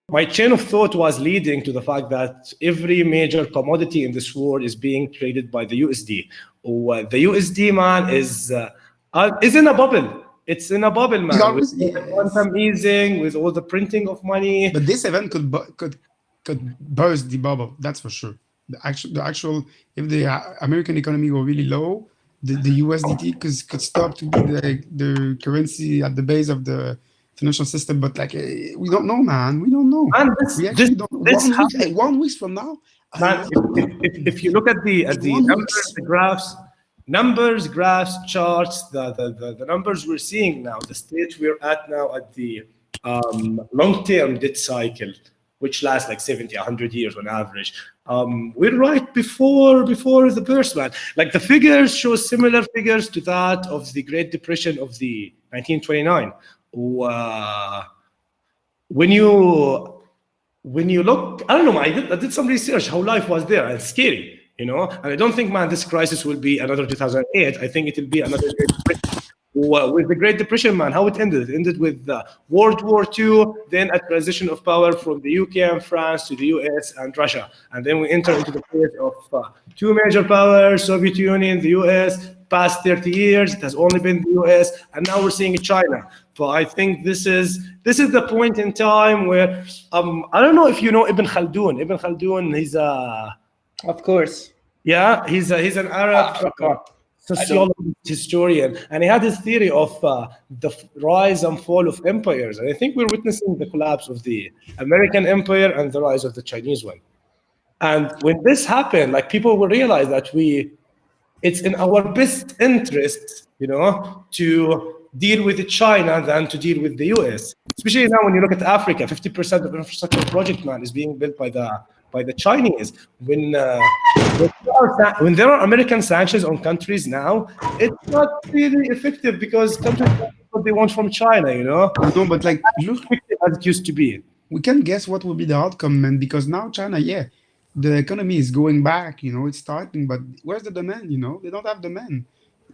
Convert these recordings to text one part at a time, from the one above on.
My chain of thought was leading to the fact that every major commodity in this world is being traded by the USD. The USD, man, is in a bubble. It's in a bubble, man. Always, With quantum easing, with all the printing of money. But this event could burst the bubble. That's for sure. The actual, if the American economy were really low, the USDT could stop to be the currency at the base of the financial system. But like, we don't know, man. We don't know. And We actually don't. 1 week from now, man, if you look at the numbers, the graphs, charts, the numbers we're seeing now, the stage we're at now at the long-term debt cycle, which lasts like 70, 100 years on average. We're right before the burst, man. Like the figures show similar figures to that of the Great Depression of the 1929. When you look, I don't know, I did some research how life was there, and it's scary, and I don't think, man, this crisis will be another 2008. I think it will be another Great Depression. With the Great Depression, man, how it ended with World War II, then a transition of power from the UK and France to the US and Russia, and then we enter into the phase of two major powers, Soviet Union, the US. Past 30 years, it has only been the US, and now we're seeing China. But I think this is the point in time where I don't know if you know Ibn Khaldun. Ibn Khaldun, he's of course, yeah, he's an Arab sociologist, historian, and he had his theory of the rise and fall of empires. And I think we're witnessing the collapse of the American empire and the rise of the Chinese one. And when this happened, like, people will realize that it's in our best interest, to deal with China than to deal with the US. Especially now when you look at Africa, 50% of infrastructure project, man, is being built by the Chinese. When there are American sanctions on countries now, it's not really effective because countries get what they want from China, No, but like, look, as it used to be. We can guess what will be the outcome, man, because now China, the economy is going back, it's starting, but where's the demand, They don't have demand.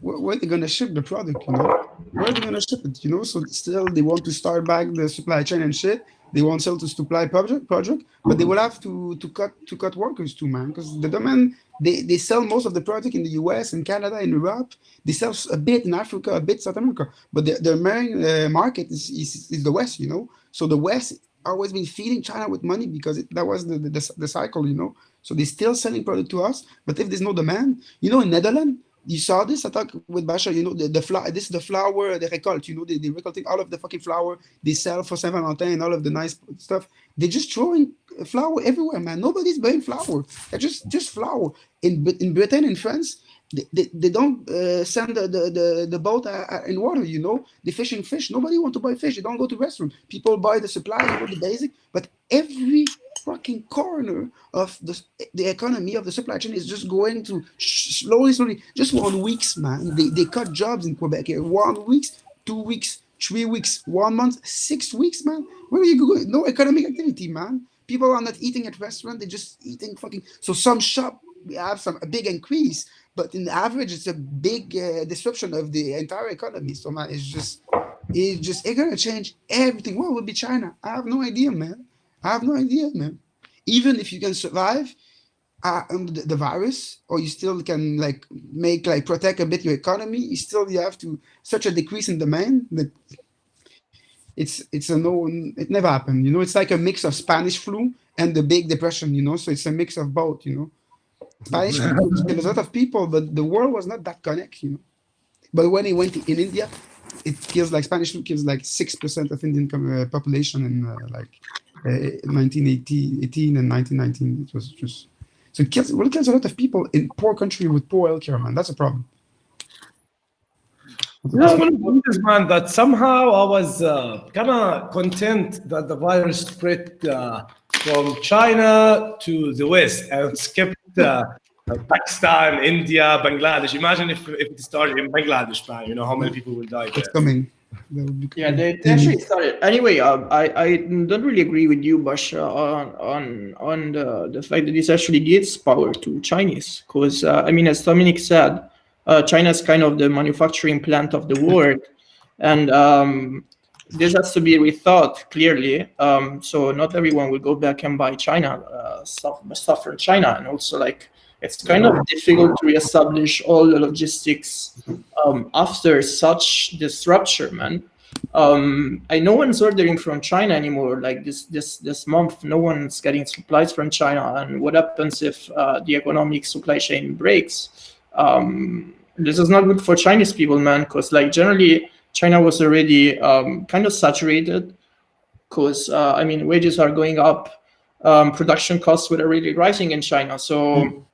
Where are they going to ship the product, Where are they going to ship it, So still they want to start back the supply chain and shit. They want still to supply project, but they will have to cut workers too, man, because the demand, they sell most of the product in the US, in Canada, in Europe. They sell a bit in Africa, a bit South America, but the main market is the West, So the West always been feeding China with money because that was the cycle, So they're still selling product to us, but if there's no demand, in Netherlands, you saw this. I talked with Bashar. The flower. This is the flower they recolt. They recolting all of the fucking flower they sell for Saint Valentin and all of the nice stuff. They're just throwing flour everywhere, man. Nobody's buying flour. They're just flour. In Britain, in France, they don't send the boat in water. They're fishing fish. Nobody want to buy fish. They don't go to restaurant. People buy the supply, the basic. But every fucking corner of the economy of the supply chain is just going to slowly, just 1 week, man. They cut jobs in Quebec here. 1 week, 2 weeks, 3 weeks, 1 month, 6 weeks, man. Where are you going? No economic activity, man. People are not eating at restaurant. They're just eating fucking. So some shop we have a big increase, but in average it's a big disruption of the entire economy. So man, it's gonna change everything. What will be China? I have no idea, man. Even if you can survive the virus, or you still can protect a bit your economy, you have to such a decrease in demand that it never happened. It's like a mix of Spanish flu and the Big Depression. So it's a mix of both. Spanish flu killed a lot of people, but the world was not that connected. But when he went in India, it kills Spanish flu kills 6% of Indian population in 1918 and 1919. It was just so it kills a lot of people in poor country with poor healthcare, man. That's a problem. One of the things, man, that somehow I was kind of content that the virus spread from China to the West and skipped Pakistan, India, Bangladesh. Imagine if it started in Bangladesh, man. How many people will die there? It's coming. Yeah, they actually started. Anyway, I don't really agree with you, Bashar, on the fact that this actually gives power to Chinese. Because, as Dominic said, China is kind of the manufacturing plant of the world, and this has to be rethought clearly. So not everyone will go back and buy China stuff from China, and also like it's kind of difficult to reestablish all the logistics after such disruption, man. No one's ordering from China anymore. Like this month, no one's getting supplies from China. And what happens if the economic supply chain breaks? This is not good for Chinese people, man, because like generally China was already kind of saturated because wages are going up, production costs were already rising in China. So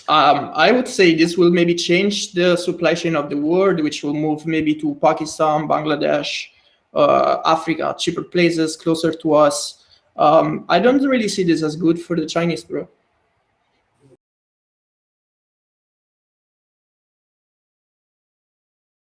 I would say this will maybe change the supply chain of the world, which will move maybe to Pakistan, Bangladesh, Africa, cheaper places closer to us. I don't really see this as good for the Chinese, bro.